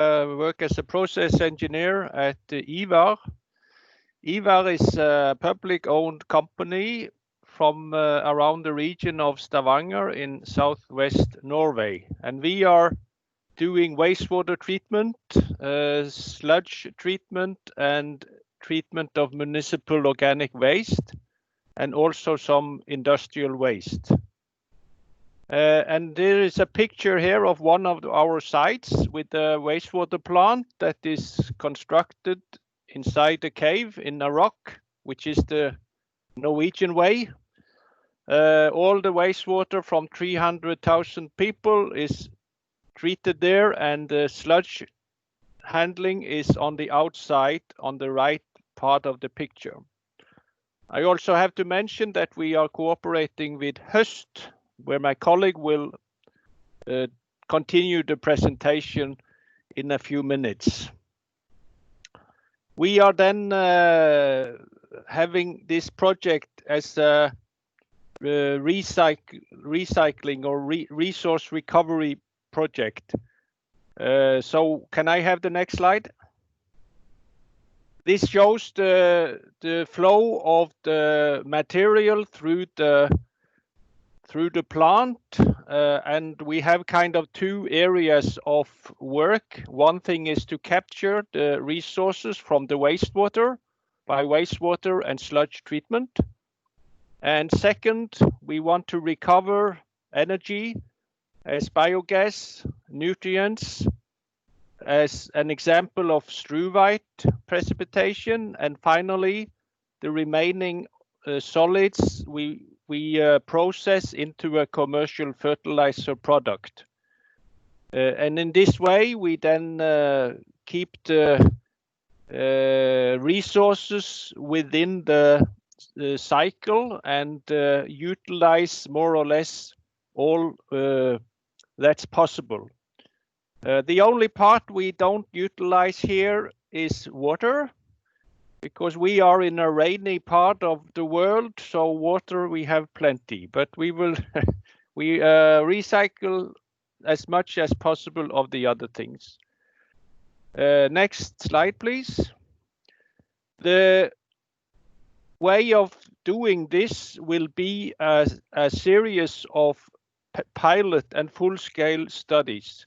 work as a process engineer at IVAR. IVAR is a public-owned company from around the region of Stavanger in southwest Norway. And we are doing wastewater treatment, sludge treatment, and treatment of municipal organic waste, and also some industrial waste. And there is a picture here of one of our sites with a wastewater plant that is constructed inside a cave in a rock, which is the Norwegian way. All the wastewater from 300,000 people is treated there, and the sludge handling is on the outside on the right part of the picture. I also have to mention that we are cooperating with Høst, where my colleague will continue the presentation in a few minutes. We are then having this project as a recycling or resource recovery project. So can I have the next slide? This shows the flow of the material through the plant, and we have kind of two areas of work. One thing is to capture the resources from the wastewater by wastewater and sludge treatment. And second, we want to recover energy as biogas, nutrients, as an example of struvite precipitation, and finally the remaining solids we process into a commercial fertilizer product. And in this way we then keep the resources within the cycle and utilize more or less all that's possible. The only part we don't utilize here is water, because we are in a rainy part of the world, so water we have plenty. But we will recycle as much as possible of the other things. Next slide, please. The way of doing this will be a series of pilot and full-scale studies.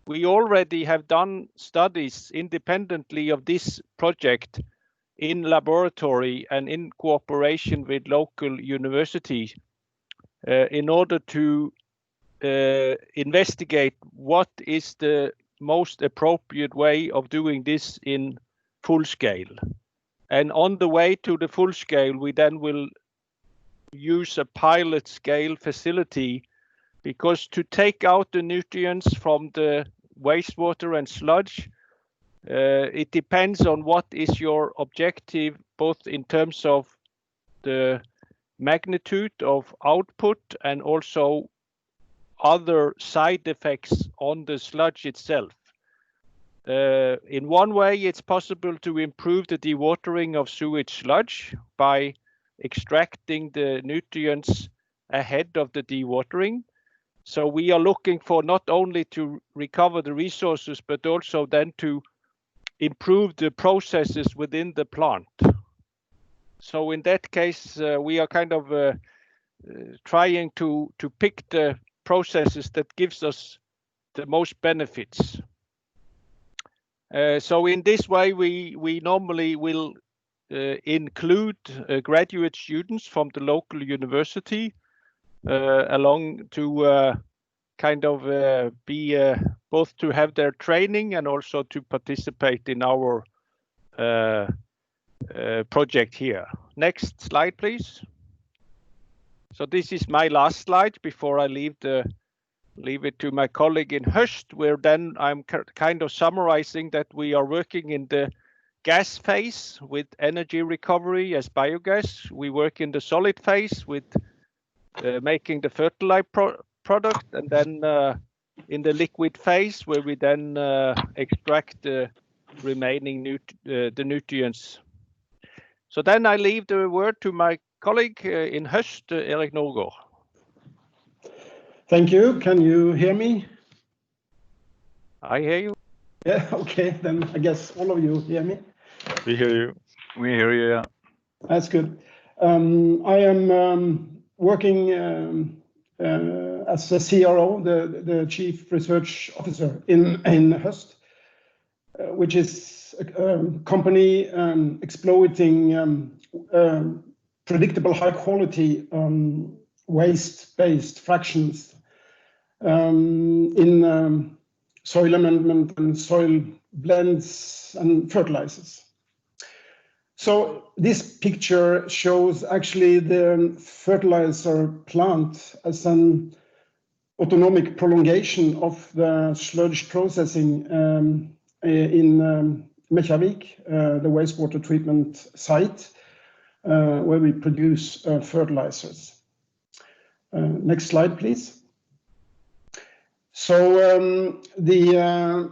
We already have done studies independently of this project in laboratory and in cooperation with local universities in order to investigate what is the most appropriate way of doing this in full scale. And on the way to the full scale, we then will use a pilot scale facility, because to take out the nutrients from the wastewater and sludge, it depends on what is your objective, both in terms of the magnitude of output and also other side effects on the sludge itself. In one way, it's possible to improve the dewatering of sewage sludge by extracting the nutrients ahead of the dewatering. So we are looking for not only to recover the resources, but also then to improve the processes within the plant. So in that case, we are kind of trying to pick the processes that gives us the most benefits. So in this way, we normally will include graduate students from the local university along to kind of be both to have their training and also to participate in our project here. Next slide, please. So this is my last slide before I leave it to my colleague in Høst, where then I'm kind of summarizing that we are working in the gas phase with energy recovery as biogas. We work in the solid phase with making the fertilizer product, and then in the liquid phase where we then extract the remaining the nutrients. So then I leave the word to my colleague in Høst, Erik Norgård. Thank you. Can you hear me? I hear you. Yeah, okay, then I guess all of you hear me. We hear you. We hear you, yeah. That's good. I am working as the CRO, the Chief Research Officer in Høst, which is a company exploiting predictable high quality waste-based fractions in soil amendment and soil blends and fertilizers. So this picture shows actually the fertilizer plant as an autonomic prolongation of the sludge processing in Mekjarvik, the wastewater treatment site, where we produce fertilizers. Next slide, please. So the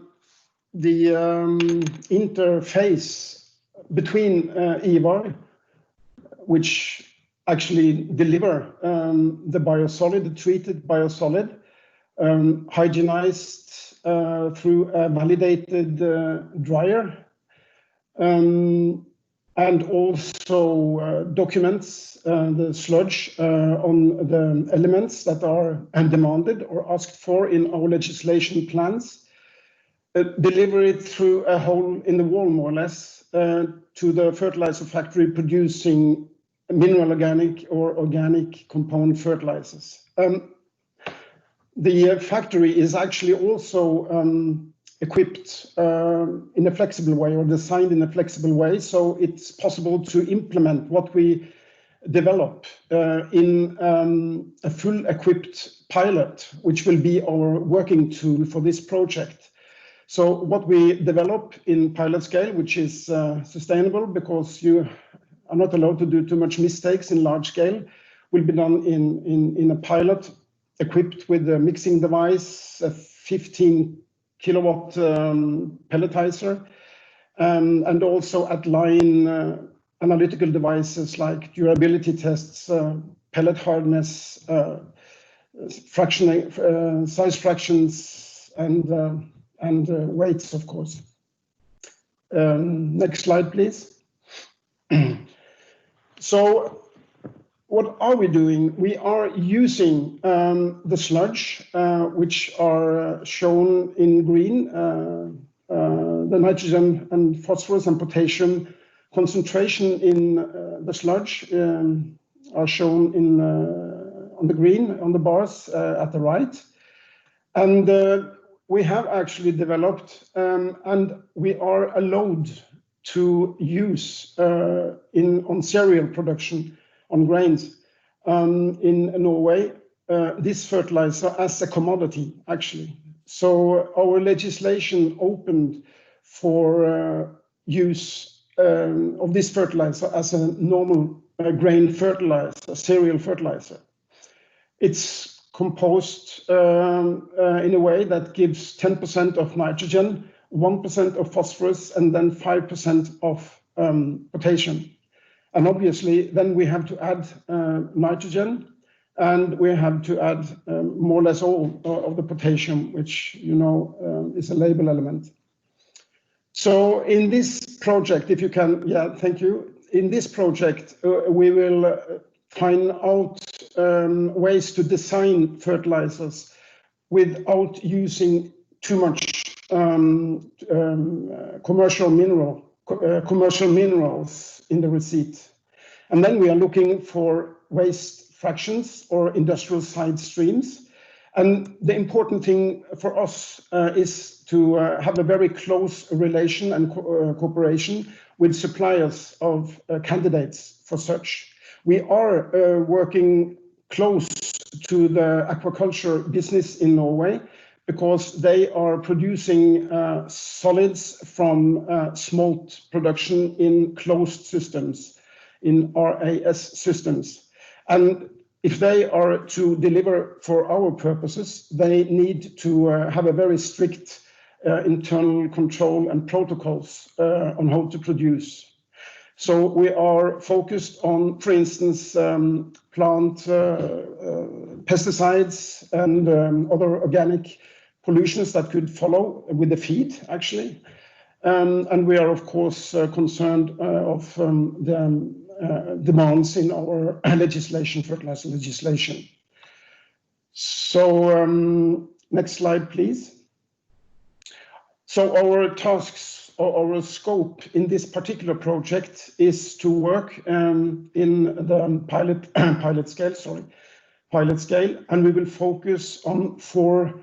interface between IVAR, which actually deliver the biosolid, the treated biosolid, hygienized through a validated dryer, and also documents the sludge on the elements that are demanded or asked for in our legislation plans, deliver it through a hole in the wall, more or less, to the fertilizer factory producing mineral organic or organic compound fertilizers. The factory is actually also equipped in a flexible way, or designed in a flexible way, so it's possible to implement what we develop in a full equipped pilot, which will be our working tool for this project. So what we develop in pilot scale, which is sustainable because you are not allowed to do too much mistakes in large scale, will be done in a pilot equipped with a mixing device, a 15 kilowatt pelletizer, and at line analytical devices like durability tests, pellet hardness, size fractions, and weights, of course. Next slide, please. So what are we doing? We are using the sludge, which are shown in green. The nitrogen and phosphorus and potassium concentration in the sludge are shown in on the green, on the bars at the right. And we have actually developed, and we are allowed to use on cereal production, on grains in Norway, this fertilizer as a commodity, actually. So our legislation opened for use of this fertilizer as a normal grain fertilizer, cereal fertilizer. It's composed in a way that gives 10% of nitrogen, 1% of phosphorus, and then 5% of potassium. And obviously, then we have to add nitrogen, and we have to add more or less all of the potassium, which you know is a label element. So in this project, if you can, yeah, thank you. In this project, we will find out ways to design fertilizers without using too much commercial minerals in the receipt. And then we are looking for waste fractions or industrial side streams. And the important thing for us is to have a very close relation and cooperation with suppliers of candidates for such. We are working close to the aquaculture business in Norway because they are producing solids from smolt production in closed systems, in RAS systems. And if they are to deliver for our purposes, they need to have a very strict internal control and protocols on how to produce. So we are focused on, for instance, plant pesticides and other organic pollutions that could follow with the feed, actually. And we are, of course, concerned of the demands in our legislation, fertilizer legislation. So next slide, please. So our tasks or our scope in this particular project is to work in the pilot scale, and we will focus on 4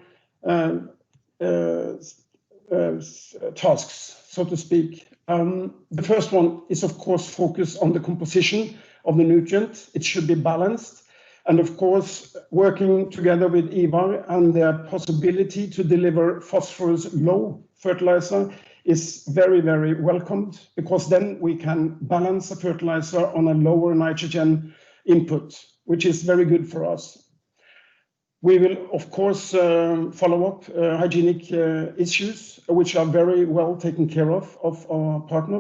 tasks, so to speak. The first one is, of course, focus on the composition of the nutrient. It should be balanced. And of course, working together with IVAR and the possibility to deliver phosphorus low fertilizer is very, very welcomed, because then we can balance the fertilizer on a lower nitrogen input, which is very good for us. We will, of course, follow up hygienic issues, which are very well taken care of our partner,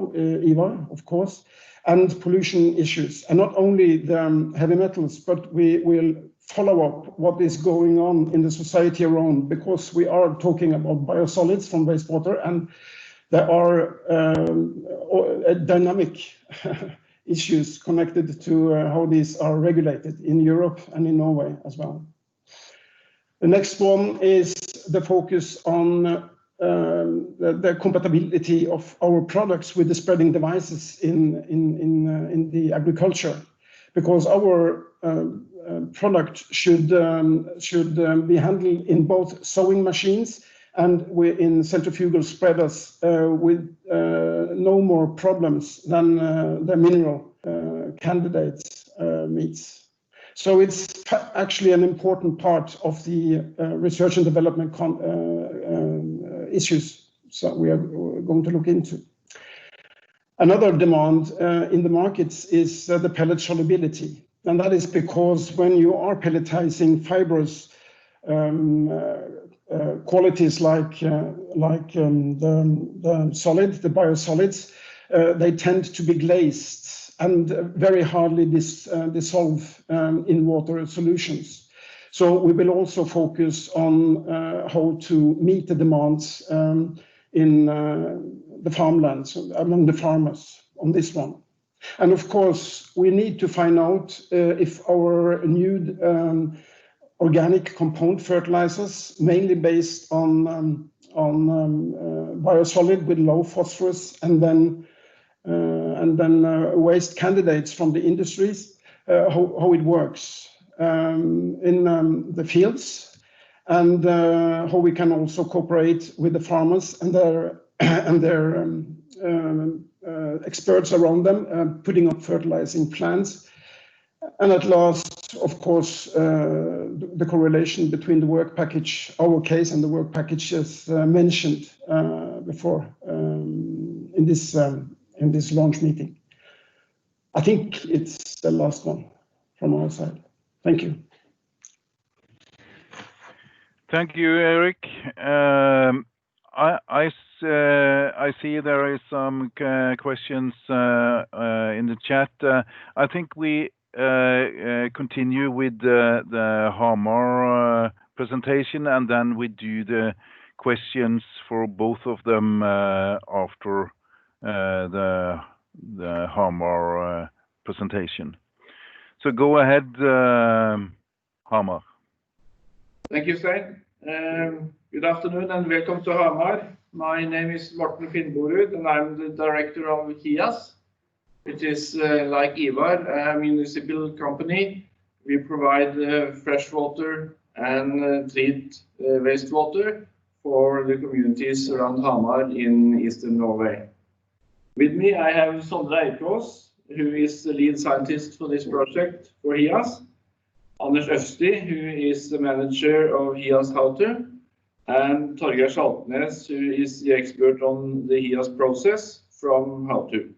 IVAR, of course, and pollution issues. And not only the heavy metals, but we will follow up what is going on in the society around, because we are talking about biosolids from wastewater, and there are dynamic issues connected to how these are regulated in Europe and in Norway as well. The next one is the focus on the compatibility of our products with the spreading devices in the agriculture, because our product should be handled in both sowing machines and in centrifugal spreaders with no more problems than the mineral candidates meets. So it's actually an important part of the research and development issues that we are going to look into. Another demand in the markets is the pellet solubility. And that is because when you are pelletizing fibrous qualities like the solid, the biosolids, they tend to be glazed and very hardly dissolve in water solutions. So we will also focus on how to meet the demands in the farmlands, among the farmers on this one. And of course, we need to find out if our new organic compound fertilizers, mainly based on biosolid with low phosphorus, and then waste candidates from the industries, how it works in the fields, and how we can also cooperate with the farmers and their experts around them, putting up fertilizing plants. And at last, of course, the correlation between the work package, our case, and the work packages mentioned before in this launch meeting. I think it's the last one from our side. Thank you. Thank you, Eric. I see there is some questions in the chat. I think we continue with the Hamar presentation, and then we do the questions for both of them after the Hamar presentation. So go ahead, Hamar. Thank you, Stein. Good afternoon and welcome to Hamar. My name is Morten Finnborud and I'm the director of HIAS, which is like IVAR, a municipal company. We provide fresh water and treat wastewater for the communities around Hamar in eastern Norway. With me I have Sondre Eikås, who is the lead scientist for this project for HIAS, Anders Østi, who is the manager of HIAS How-To, and Torgeir Saltnes, who is the expert on the HIAS process from How-To.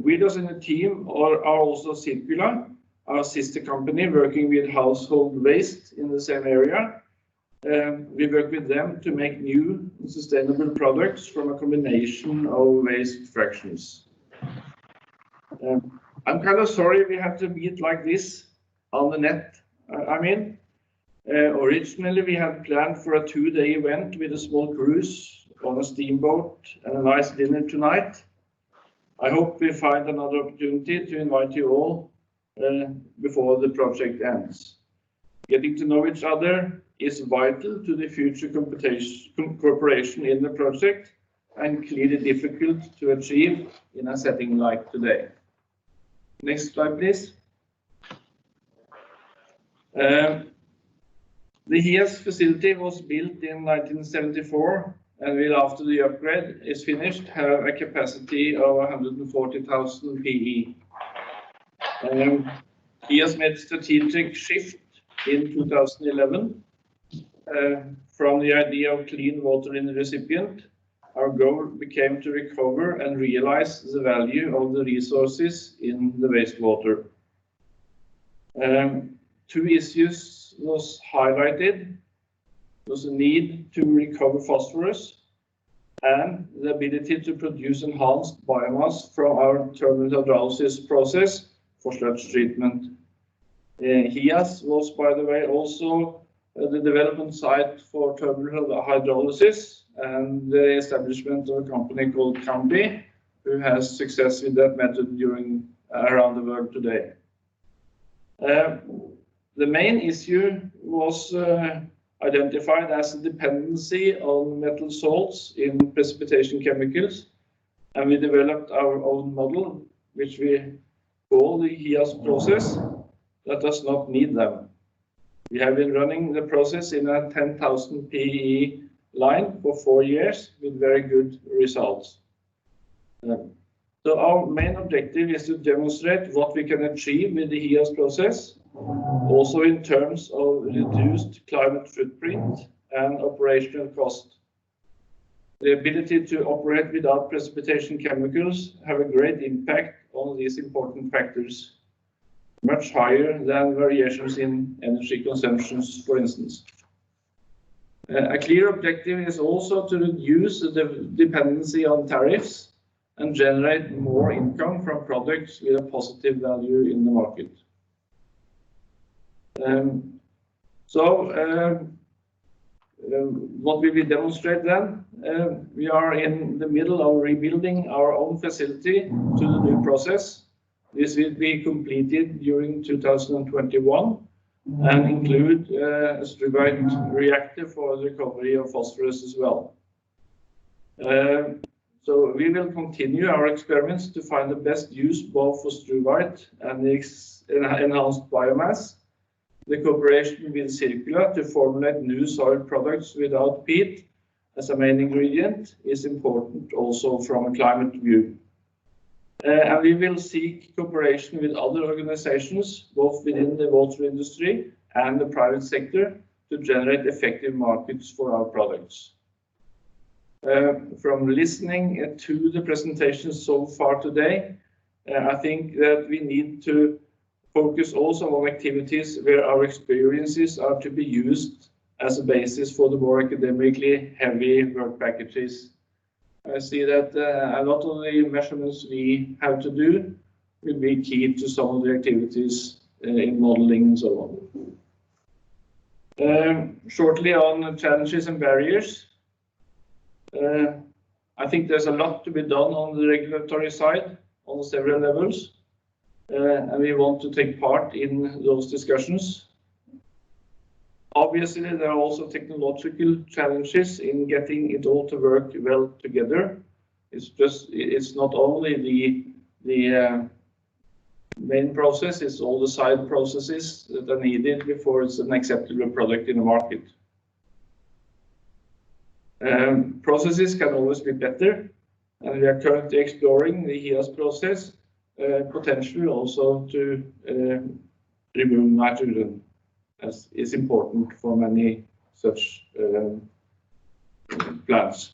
With us in the team are also Circula, our sister company working with household waste in the same area. We work with them to make new sustainable products from a combination of waste fractions. I'm kind of sorry we have to meet like this on the net. Originally, we had planned for a 2-day event with a small cruise on a steamboat and a nice dinner tonight. I hope we find another opportunity to invite you all before the project ends. Getting to know each other is vital to the future cooperation in the project and clearly difficult to achieve in a setting like today. Next slide, please. The HIAS facility was built in 1974 and will, after the upgrade is finished, have a capacity of 140,000 PE. HIAS made a strategic shift in 2011 from the idea of clean water in the recipient. Our goal became to recover and realize the value of the resources in the wastewater. 2 issues was highlighted. There was a need to recover phosphorus and the ability to produce enhanced biomass from our terminal hydrolysis process for sludge treatment. HIAS was, by the way, also the development site for terminal hydrolysis and the establishment of a company called Cambi, who has success with that method around the world today. The main issue was identified as a dependency on metal salts in precipitation chemicals, and we developed our own model, which we call the HIAS process, that does not need them. We have been running the process in a 10,000 PE line for 4 years with very good results. So our main objective is to demonstrate what we can achieve with the HIAS process, also in terms of reduced climate footprint and operational cost. The ability to operate without precipitation chemicals have a great impact on these important factors, much higher than variations in energy consumptions, for instance. A clear objective is also to reduce the dependency on tariffs and generate more income from products with a positive value in the market. What will we demonstrate then? We are in the middle of rebuilding our own facility to the new process. This will be completed during 2021 and include a struvite reactor for the recovery of phosphorus as well. So we will continue our experiments to find the best use both for struvite and the enhanced biomass. The cooperation with Circular to formulate new soil products without peat as a main ingredient is important also from a climate view. And we will seek cooperation with other organizations, both within the water industry and the private sector, to generate effective markets for our products. From listening to the presentations so far today, I think that we need to focus also on activities where our experiences are to be used as a basis for the more academically heavy work packages. I see that a lot of the measurements we have to do will be key to some of the activities in modeling and so on. Shortly on challenges and barriers. I think there's a lot to be done on the regulatory side on several levels. And we want to take part in those discussions. Obviously, there are also technological challenges in getting it all to work well together. It's not only the main process, it's all the side processes that are needed before it's an acceptable product in the market. Processes can always be better, and we are currently exploring the HIAS process, potentially also to remove nitrogen, as is important for many such plants.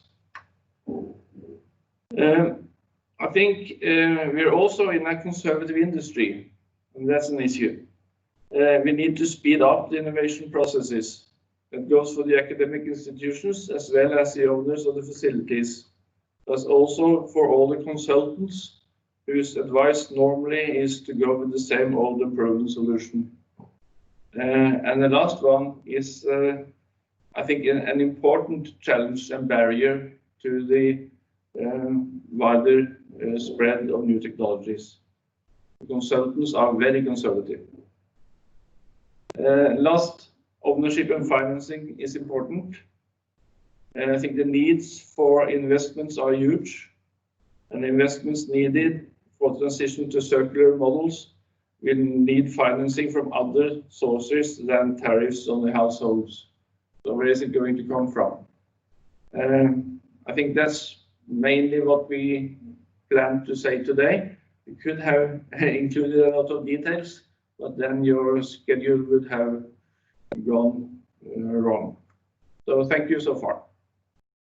I think we're also in a conservative industry, and that's an issue. We need to speed up the innovation processes. That goes for the academic institutions as well as the owners of the facilities. That's also for all the consultants whose advice normally is to go with the same old and proven solution. And the last one is, I think, an important challenge and barrier to the wider spread of new technologies. The consultants are very conservative. Last, ownership and financing is important. And I think the needs for investments are huge, and investments needed for transition to circular models will need financing from other sources than tariffs on the households. So where is it going to come from? I think that's mainly what we plan to say today. We could have included a lot of details, but then your schedule would have gone wrong. So thank you so far.